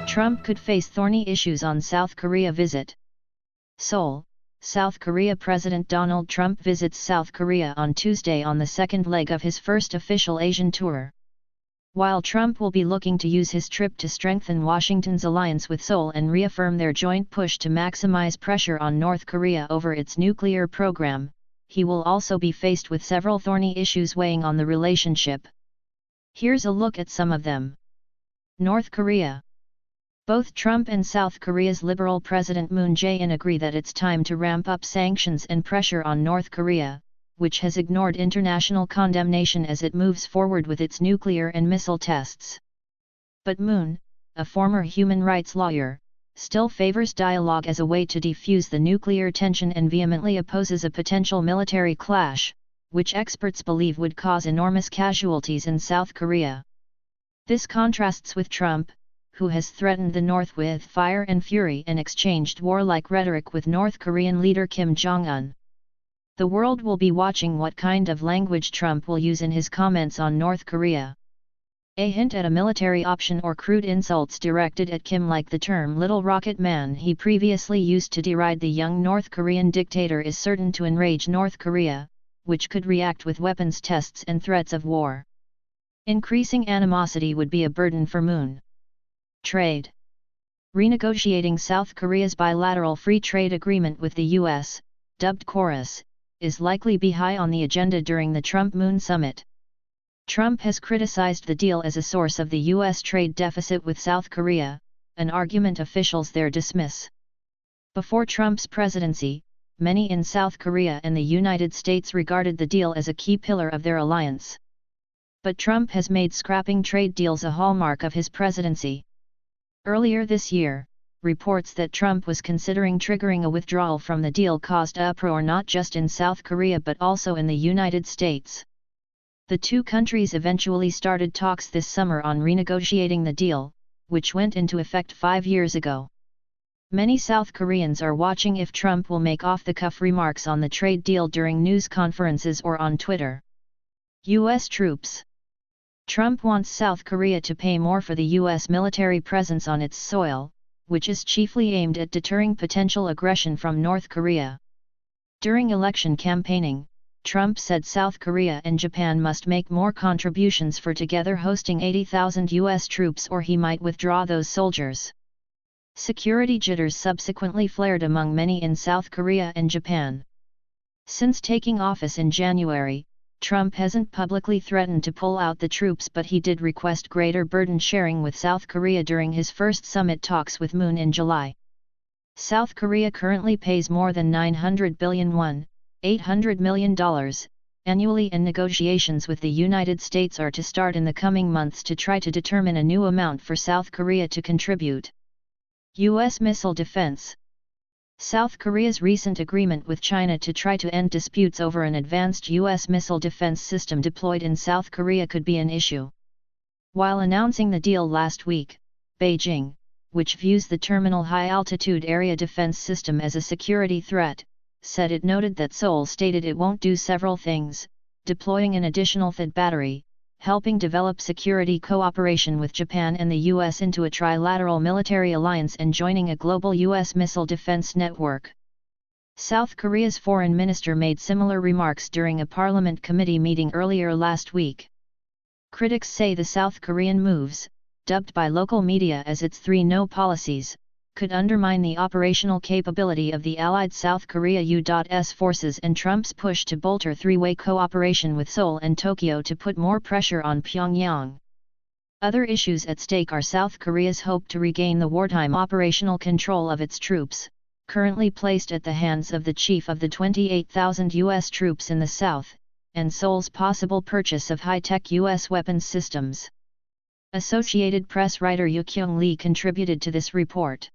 Trump could face thorny issues on South Korea visit. Seoul, South Korea. President Donald Trump visits South Korea on Tuesday on the second leg of his first official Asian tour. While Trump will be looking to use his trip to strengthen Washington's alliance with Seoul and reaffirm their joint push to maximize pressure on North Korea over its nuclear program, he will also be faced with several thorny issues weighing on the relationship. Here's a look at some of them. North Korea. Both Trump and South Korea's liberal President Moon Jae-in agree that it's time to ramp up sanctions and pressure on North Korea, which has ignored international condemnation as it moves forward with its nuclear and missile tests. But Moon, a former human rights lawyer, still favors dialogue as a way to defuse the nuclear tension and vehemently opposes a potential military clash, which experts believe would cause enormous casualties in South Korea. This contrasts with Trump, who has threatened the North with fire and fury and exchanged warlike rhetoric with North Korean leader Kim Jong-un. The world will be watching what kind of language Trump will use in his comments on North Korea. A hint at a military option or crude insults directed at Kim, like the term "Little Rocket Man" he previously used to deride the young North Korean dictator, is certain to enrage North Korea, which could react with weapons tests and threats of war. Increasing animosity would be a burden for Moon. Trade. Renegotiating South Korea's bilateral free trade agreement with the U.S., dubbed KORUS, is likely be high on the agenda during the Trump-Moon summit. Trump has criticized the deal as a source of the U.S. trade deficit with South Korea, an argument officials there dismiss. Before Trump's presidency, many in South Korea and the United States regarded the deal as a key pillar of their alliance. But Trump has made scrapping trade deals a hallmark of his presidency. Earlier this year, reports that Trump was considering triggering a withdrawal from the deal caused uproar not just in South Korea but also in the United States. The two countries eventually started talks this summer on renegotiating the deal, which went into effect 5 years ago. Many South Koreans are watching if Trump will make off-the-cuff remarks on the trade deal during news conferences or on Twitter. U.S. troops. Trump wants South Korea to pay more for the U.S. military presence on its soil, which is chiefly aimed at deterring potential aggression from North Korea. During election campaigning, Trump said South Korea and Japan must make more contributions for together hosting 80,000 U.S. troops or he might withdraw those soldiers. Security jitters subsequently flared among many in South Korea and Japan. Since taking office in January, Trump hasn't publicly threatened to pull out the troops, but he did request greater burden sharing with South Korea during his first summit talks with Moon in July. South Korea currently pays more than 900 billion won, $800 million, annually, and negotiations with the United States are to start in the coming months to try to determine a new amount for South Korea to contribute. U.S. missile defense. South Korea's recent agreement with China to try to end disputes over an advanced U.S. missile defense system deployed in South Korea could be an issue. While announcing the deal last week, Beijing, which views the Terminal High Altitude Area Defense System as a security threat, said it noted that Seoul stated it won't do several things, deploying an additional THAAD battery, helping develop security cooperation with Japan and the U.S. into a trilateral military alliance, and joining a global U.S. missile defense network. South Korea's foreign minister made similar remarks during a parliament committee meeting earlier last week. Critics say the South Korean moves, dubbed by local media as its 3 No policies, could undermine the operational capability of the allied South Korea U.S. forces and Trump's push to bolster three-way cooperation with Seoul and Tokyo to put more pressure on Pyongyang. Other issues at stake are South Korea's hope to regain the wartime operational control of its troops, currently placed at the hands of the chief of the 28,000 U.S. troops in the south, and Seoul's possible purchase of high-tech U.S. weapons systems. Associated Press writer Yoo Kyung Lee contributed to this report.